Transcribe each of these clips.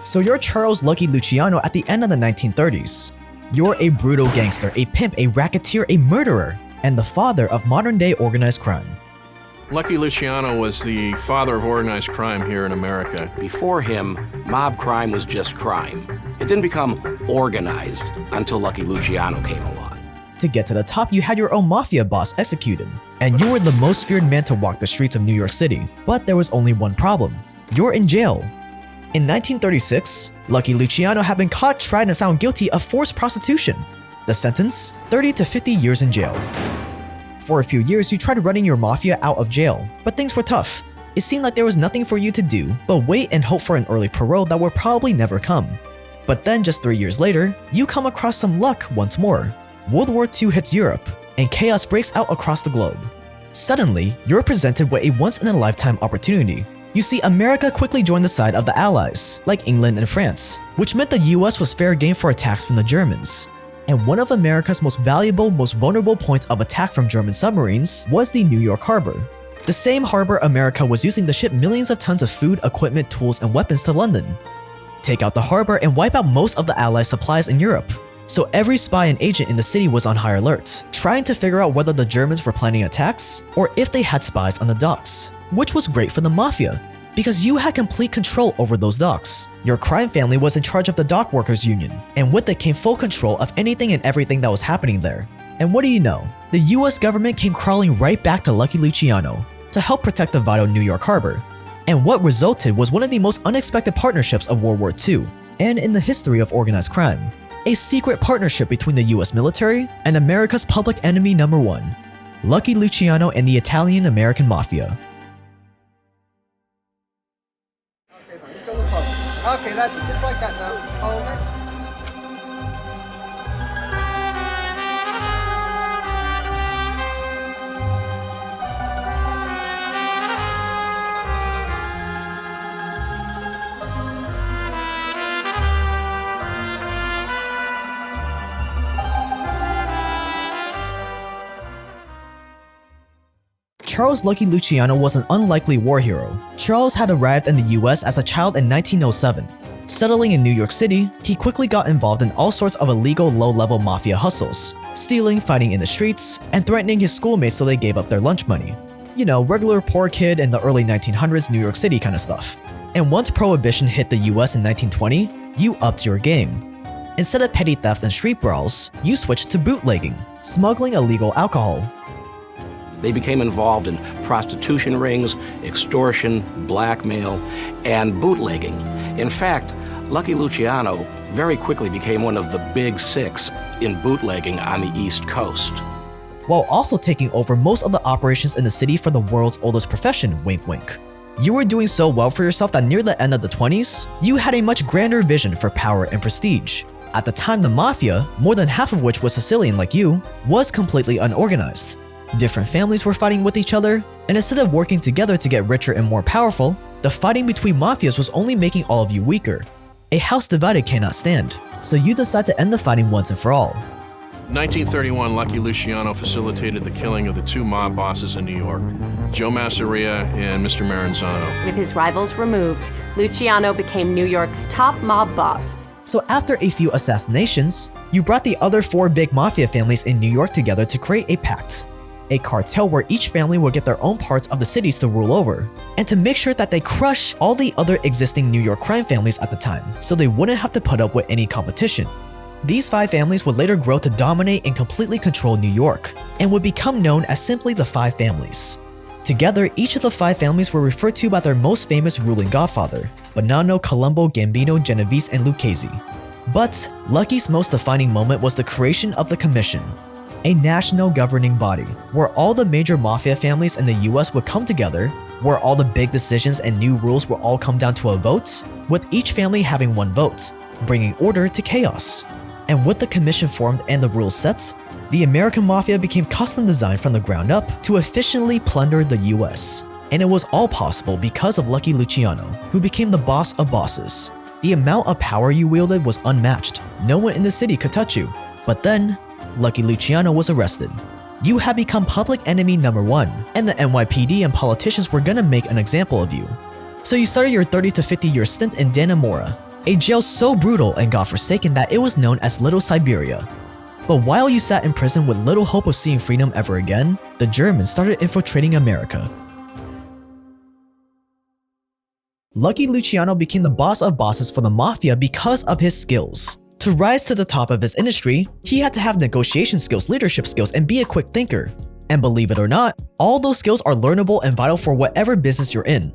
So you're Charles Lucky Luciano at the end of the 1930s. You're a brutal gangster, a pimp, a racketeer, a murderer, and the father of modern-day organized crime. Lucky Luciano was the father of organized crime here in America. Before him, mob crime was just crime. It didn't become organized until Lucky Luciano came along. To get to the top, you had your own mafia boss executed, and you were the most feared man to walk the streets of New York City. But there was only one problem. You're in jail. In 1936, Lucky Luciano had been caught, tried, and found guilty of forced prostitution. The sentence? 30 to 50 years in jail. For a few years, you tried running your mafia out of jail, but things were tough. It seemed like there was nothing for you to do but wait and hope for an early parole that would probably never come. But then just 3 years later, you come across some luck once more. World War II hits Europe, and chaos breaks out across the globe. Suddenly, you're presented with a once-in-a-lifetime opportunity. You see, America quickly joined the side of the Allies, like England and France, which meant the US was fair game for attacks from the Germans. And one of America's most valuable, most vulnerable points of attack from German submarines was the New York harbor. The same harbor America was using to ship millions of tons of food, equipment, tools, and weapons to London. Take out the harbor and wipe out most of the Allies' supplies in Europe. So every spy and agent in the city was on high alert, trying to figure out whether the Germans were planning attacks or if they had spies on the docks, which was great for the Mafia, because you had complete control over those docks. Your crime family was in charge of the dock workers union, and with it came full control of anything and everything that was happening there. And what do you know? The US government came crawling right back to Lucky Luciano to help protect the vital New York harbor. And what resulted was one of the most unexpected partnerships of World War II, and in the history of organized crime. A secret partnership between the US military and America's public enemy number one, Lucky Luciano and the Italian-American Mafia. Okay, that's just like that now. Hold it. Charles Lucky Luciano was an unlikely war hero. Charles had arrived in the US as a child in 1907. Settling in New York City, he quickly got involved in all sorts of illegal low-level mafia hustles, stealing, fighting in the streets, and threatening his schoolmates so they gave up their lunch money. You know, regular poor kid in the early 1900s New York City kind of stuff. And once Prohibition hit the US in 1920, you upped your game. Instead of petty theft and street brawls, you switched to bootlegging, smuggling illegal alcohol. They became involved in prostitution rings, extortion, blackmail, and bootlegging. In fact, Lucky Luciano very quickly became one of the big six in bootlegging on the East Coast. While also taking over most of the operations in the city for the world's oldest profession, wink wink. You were doing so well for yourself that near the end of the 20s, you had a much grander vision for power and prestige. At the time, the Mafia, more than half of which was Sicilian like you, was completely unorganized. Different families were fighting with each other, and instead of working together to get richer and more powerful, the fighting between mafias was only making all of you weaker. A house divided cannot stand, so you decide to end the fighting once and for all. 1931, Lucky Luciano facilitated the killing of the two mob bosses in New York, Joe Masseria and Mr. Maranzano. With his rivals removed, Luciano became New York's top mob boss. So after a few assassinations, you brought the other four big mafia families in New York together to create a pact. A cartel where each family will get their own parts of the cities to rule over, and to make sure that they crush all the other existing New York crime families at the time, so they wouldn't have to put up with any competition. These five families would later grow to dominate and completely control New York, and would become known as simply the Five Families. Together, each of the five families were referred to by their most famous ruling godfather, Bonanno, Colombo, Gambino, Genovese, and Lucchese. But Lucky's most defining moment was the creation of the Commission, a national governing body where all the major mafia families in the US would come together, where all the big decisions and new rules will all come down to a vote, with each family having one vote, bringing order to chaos. And with the commission formed and the rules set, the American Mafia became custom designed from the ground up to efficiently plunder the US. And it was all possible because of Lucky Luciano, who became the boss of bosses. The amount of power you wielded was unmatched. No one in the city could touch you. But then, Lucky Luciano was arrested. You had become public enemy number one, and the NYPD and politicians were gonna make an example of you. So you started your 30 to 50 year stint in Dannemora, a jail so brutal and godforsaken that it was known as Little Siberia. But while you sat in prison with little hope of seeing freedom ever again, the Germans started infiltrating America. Lucky Luciano became the boss of bosses for the Mafia because of his skills. To rise to the top of his industry, he had to have negotiation skills, leadership skills, and be a quick thinker. And believe it or not, all those skills are learnable and vital for whatever business you're in.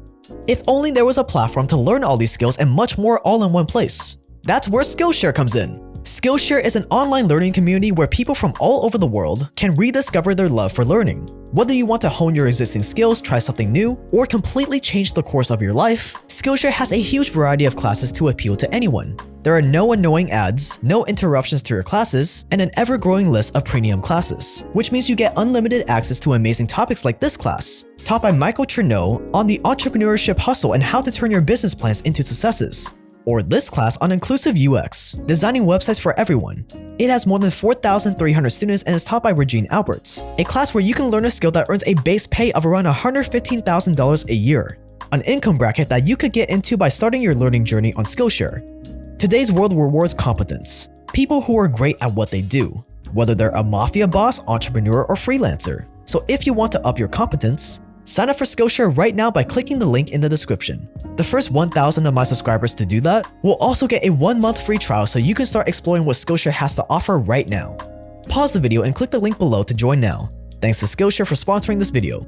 If only there was a platform to learn all these skills and much more all in one place. That's where Skillshare comes in. Skillshare is an online learning community where people from all over the world can rediscover their love for learning. Whether you want to hone your existing skills, try something new, or completely change the course of your life, Skillshare has a huge variety of classes to appeal to anyone. There are no annoying ads, no interruptions to your classes, and an ever-growing list of premium classes, which means you get unlimited access to amazing topics like this class, taught by Michael Chernow on the entrepreneurship hustle and how to turn your business plans into successes. Or this class on inclusive UX, designing websites for everyone. It has more than 4,300 students and is taught by Regine Alberts, a class where you can learn a skill that earns a base pay of around $115,000 a year, an income bracket that you could get into by starting your learning journey on Skillshare. Today's world rewards competence, people who are great at what they do, whether they're a Mafia boss, entrepreneur, or freelancer. So if you want to up your competence, sign up for Skillshare right now by clicking the link in the description. The first 1,000 of my subscribers to do that will also get a 1-month free trial so you can start exploring what Skillshare has to offer right now. Pause the video and click the link below to join now. Thanks to Skillshare for sponsoring this video.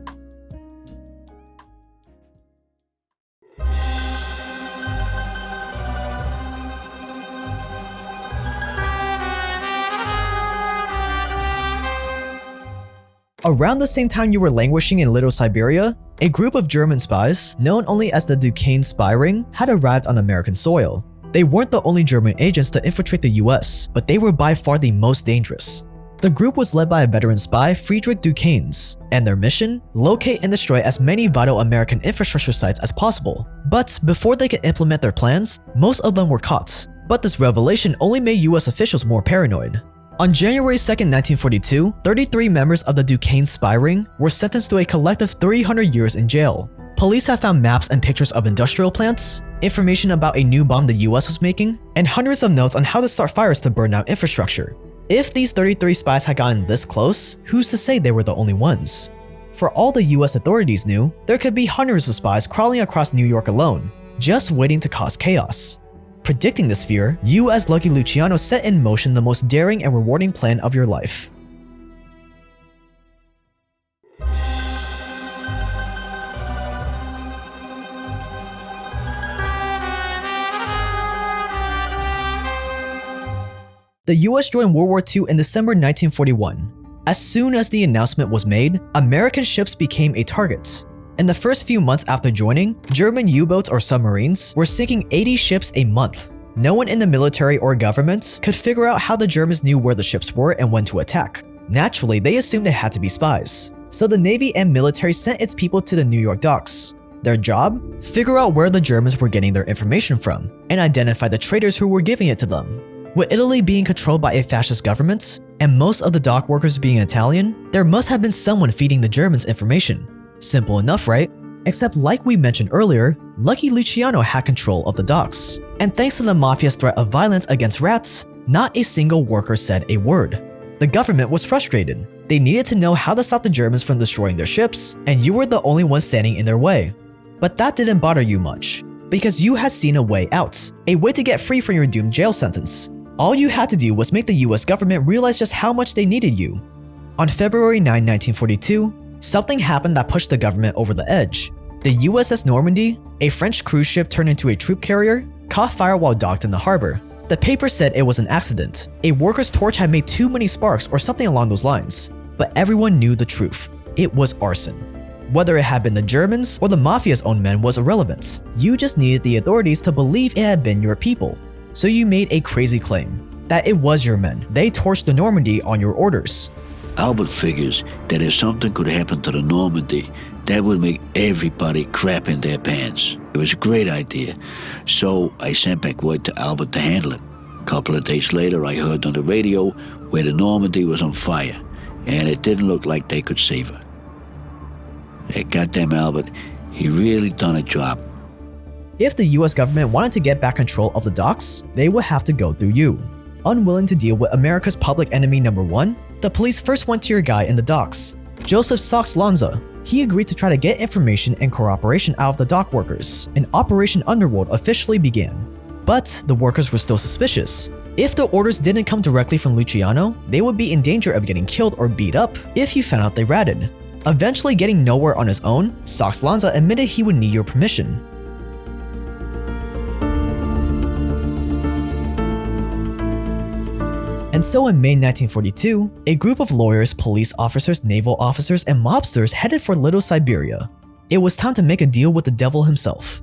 Around the same time you were languishing in Little Siberia, a group of German spies, known only as the Duquesne spy ring, had arrived on American soil. They weren't the only German agents to infiltrate the US, but they were by far the most dangerous. The group was led by a veteran spy, Friedrich Duquesne, and their mission? Locate and destroy as many vital American infrastructure sites as possible. But before they could implement their plans, most of them were caught. But this revelation only made US officials more paranoid. On January 2, 1942, 33 members of the Duquesne spy ring were sentenced to a collective 300 years in jail. Police have found maps and pictures of industrial plants, information about a new bomb the US was making, and hundreds of notes on how to start fires to burn out infrastructure. If these 33 spies had gotten this close, who's to say they were the only ones? For all the US authorities knew, there could be hundreds of spies crawling across New York alone, just waiting to cause chaos. Predicting this fear, you as Lucky Luciano set in motion the most daring and rewarding plan of your life. The US joined World War II in December 1941. As soon as the announcement was made, American ships became a target. In the first few months after joining, German U-boats or submarines were sinking 80 ships a month. No one in the military or government could figure out how the Germans knew where the ships were and when to attack. Naturally, they assumed it had to be spies. So the Navy and military sent its people to the New York docks. Their job? Figure out where the Germans were getting their information from, and identify the traitors who were giving it to them. With Italy being controlled by a fascist government, and most of the dock workers being Italian, there must have been someone feeding the Germans information. Simple enough, right? Except like we mentioned earlier, Lucky Luciano had control of the docks. And thanks to the Mafia's threat of violence against rats, not a single worker said a word. The government was frustrated. They needed to know how to stop the Germans from destroying their ships, and you were the only one standing in their way. But that didn't bother you much, because you had seen a way out, a way to get free from your doomed jail sentence. All you had to do was make the US government realize just how much they needed you. On February 9, 1942, something happened that pushed the government over the edge. The USS Normandy, a French cruise ship turned into a troop carrier, caught fire while docked in the harbor. The paper said it was an accident. A worker's torch had made too many sparks or something along those lines. But everyone knew the truth. It was arson. Whether it had been the Germans or the Mafia's own men was irrelevant. You just needed the authorities to believe it had been your people. So you made a crazy claim that it was your men. They torched the Normandy on your orders. Albert figures that if something could happen to the Normandy, that would make everybody crap in their pants. It was a great idea, so I sent back word to Albert to handle it. A couple of days later, I heard on the radio where the Normandy was on fire, and it didn't look like they could save her. That goddamn Albert, he really done a job. If the US government wanted to get back control of the docks, they would have to go through you. Unwilling to deal with America's public enemy number one, the police first went to your guy in the docks, Joseph Sox Lanza. He agreed to try to get information and cooperation out of the dock workers, and Operation Underworld officially began. But the workers were still suspicious. If the orders didn't come directly from Luciano, they would be in danger of getting killed or beat up if you found out they ratted. Eventually getting nowhere on his own, Sox Lanza admitted he would need your permission. And so in May 1942, a group of lawyers, police officers, naval officers, and mobsters headed for Little Siberia. It was time to make a deal with the devil himself.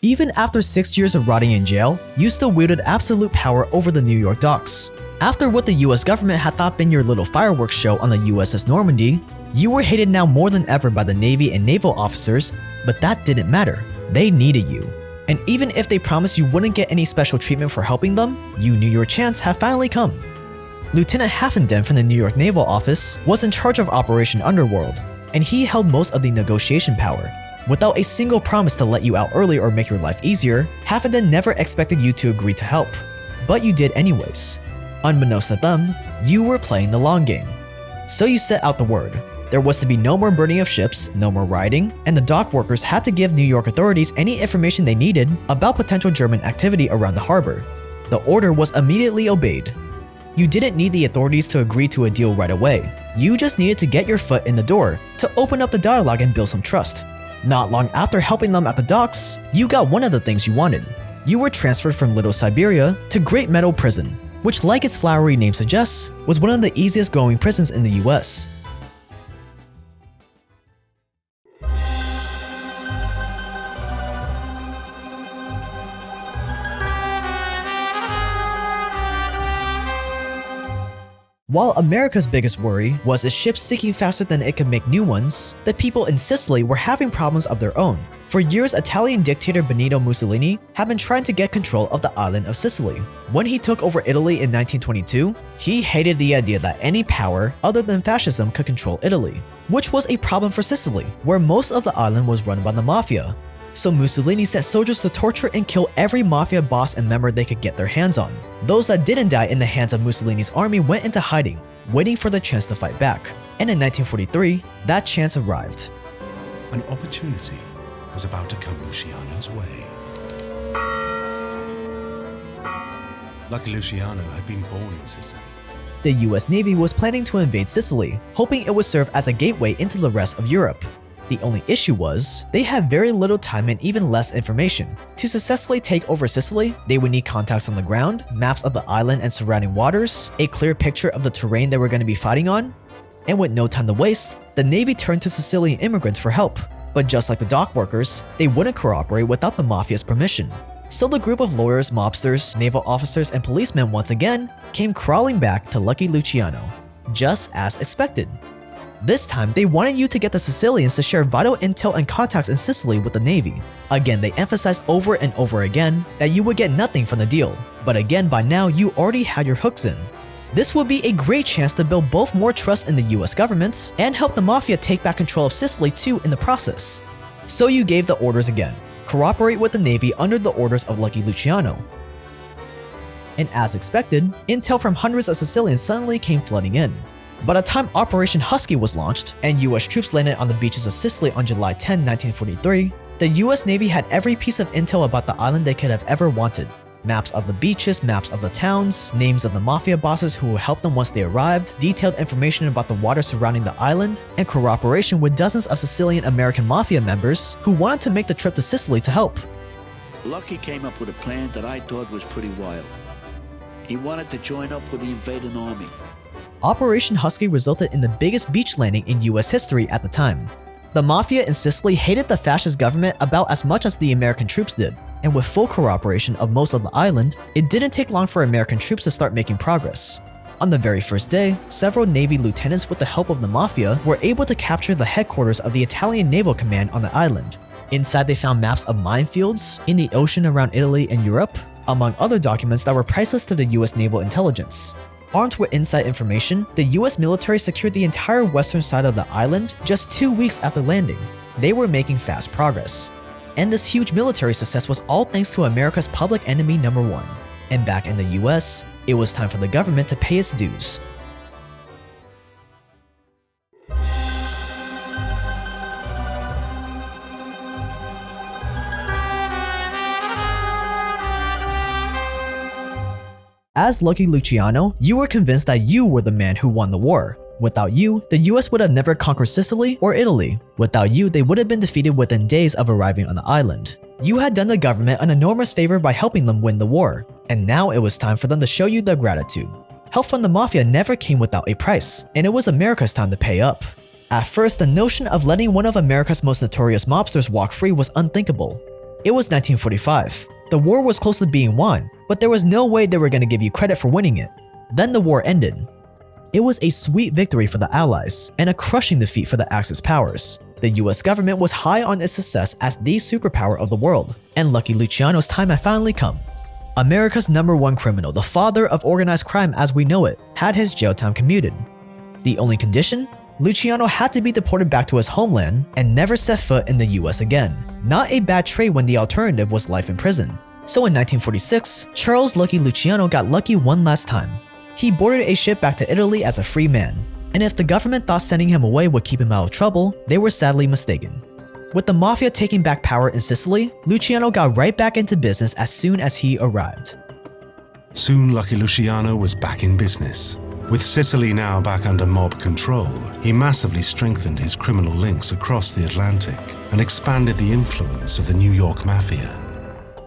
Even after 6 years of rotting in jail, you still wielded absolute power over the New York docks. After what the US government had thought been your little fireworks show on the USS Normandy, you were hated now more than ever by the Navy and naval officers, but that didn't matter. They needed you. And even if they promised you wouldn't get any special treatment for helping them, you knew your chance had finally come. Lieutenant Haffenden from the New York Naval Office was in charge of Operation Underworld, and he held most of the negotiation power. Without a single promise to let you out early or make your life easier, Haffenden never expected you to agree to help. But you did anyways. Unbeknownst to them, you were playing the long game. So you set out the word. There was to be no more burning of ships, no more rioting, and the dock workers had to give New York authorities any information they needed about potential German activity around the harbor. The order was immediately obeyed. You didn't need the authorities to agree to a deal right away. You just needed to get your foot in the door to open up the dialogue and build some trust. Not long after helping them at the docks, you got one of the things you wanted. You were transferred from Little Siberia to Great Meadow Prison, which, like its flowery name suggests, was one of the easiest going prisons in the US. While America's biggest worry was its ships sinking faster than it could make new ones, the people in Sicily were having problems of their own. For years, Italian dictator Benito Mussolini had been trying to get control of the island of Sicily. When he took over Italy in 1922, he hated the idea that any power other than fascism could control Italy, which was a problem for Sicily, where most of the island was run by the Mafia. So Mussolini sent soldiers to torture and kill every Mafia boss and member they could get their hands on. Those that didn't die in the hands of Mussolini's army went into hiding, waiting for the chance to fight back. And in 1943, that chance arrived. An opportunity was about to come Luciano's way. Lucky Luciano had been born in Sicily. The US Navy was planning to invade Sicily, hoping it would serve as a gateway into the rest of Europe. The only issue was, they had very little time and even less information. To successfully take over Sicily, they would need contacts on the ground, maps of the island and surrounding waters, a clear picture of the terrain they were going to be fighting on, and with no time to waste, the Navy turned to Sicilian immigrants for help. But just like the dock workers, they wouldn't cooperate without the Mafia's permission. So the group of lawyers, mobsters, naval officers, and policemen once again came crawling back to Lucky Luciano, just as expected. This time, they wanted you to get the Sicilians to share vital intel and contacts in Sicily with the Navy. Again, they emphasized over and over again that you would get nothing from the deal, but again by now you already had your hooks in. This would be a great chance to build both more trust in the US government and help the Mafia take back control of Sicily too in the process. So you gave the orders again. Cooperate with the Navy under the orders of Lucky Luciano. And as expected, intel from hundreds of Sicilians suddenly came flooding in. By the time Operation Husky was launched and US troops landed on the beaches of Sicily on July 10, 1943, the US Navy had every piece of intel about the island they could have ever wanted. Maps of the beaches, maps of the towns, names of the Mafia bosses who would help them once they arrived, detailed information about the water surrounding the island, and cooperation with dozens of Sicilian American Mafia members who wanted to make the trip to Sicily to help. Lucky came up with a plan that I thought was pretty wild. He wanted to join up with the invading army. Operation Husky resulted in the biggest beach landing in US history at the time. The Mafia in Sicily hated the fascist government about as much as the American troops did, and with full cooperation of most of the island, it didn't take long for American troops to start making progress. On the very first day, several Navy lieutenants with the help of the Mafia were able to capture the headquarters of the Italian Naval Command on the island. Inside they found maps of minefields in the ocean around Italy and Europe, among other documents that were priceless to the US naval intelligence. Armed with inside information, the US military secured the entire western side of the island just 2 weeks after landing. They were making fast progress. And this huge military success was all thanks to America's public enemy number one. And back in the US, it was time for the government to pay its dues. As Lucky Luciano, you were convinced that you were the man who won the war. Without you, the US would have never conquered Sicily or Italy. Without you, they would have been defeated within days of arriving on the island. You had done the government an enormous favor by helping them win the war, and now it was time for them to show you their gratitude. Help from the Mafia never came without a price, and it was America's time to pay up. At first, the notion of letting one of America's most notorious mobsters walk free was unthinkable. It was 1945. The war was close to being won, but there was no way they were going to give you credit for winning it. Then the war ended. It was a sweet victory for the Allies, and a crushing defeat for the Axis powers. The US government was high on its success as the superpower of the world, and Lucky Luciano's time had finally come. America's #1 criminal, the father of organized crime as we know it, had his jail time commuted. The only condition? Luciano had to be deported back to his homeland and never set foot in the US again. Not a bad trade when the alternative was life in prison. So in 1946, Charles Lucky Luciano got lucky one last time. He boarded a ship back to Italy as a free man. And if the government thought sending him away would keep him out of trouble, they were sadly mistaken. With the Mafia taking back power in Sicily, Luciano got right back into business as soon as he arrived. Soon Lucky Luciano was back in business. With Sicily now back under mob control, he massively strengthened his criminal links across the Atlantic and expanded the influence of the New York Mafia.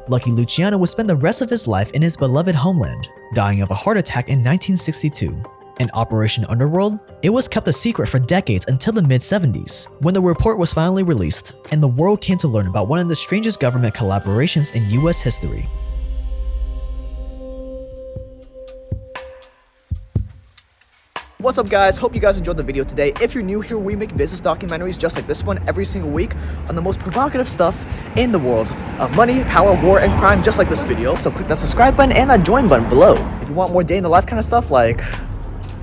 Lucky Luciano would spend the rest of his life in his beloved homeland, dying of a heart attack in 1962. In Operation Underworld, it was kept a secret for decades until the mid-70s, when the report was finally released, and the world came to learn about one of the strangest government collaborations in US history. What's up guys, hope you guys enjoyed the video today. If you're new here, we make business documentaries just like this one every single week on the most provocative stuff in the world of money, power, war, and crime, just like this video. So click that subscribe button and that join button below. If you want more day in the life kind of stuff like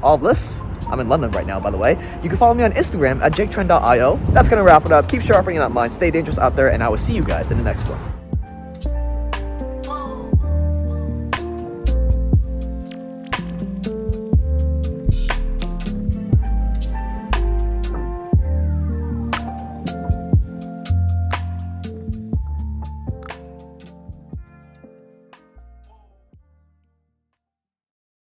all of this, I'm in London right now by the way. You can follow me on Instagram at jaketrend.io. That's gonna wrap it up. Keep sharpening that mind, stay dangerous out there, and I will see you guys in the next one.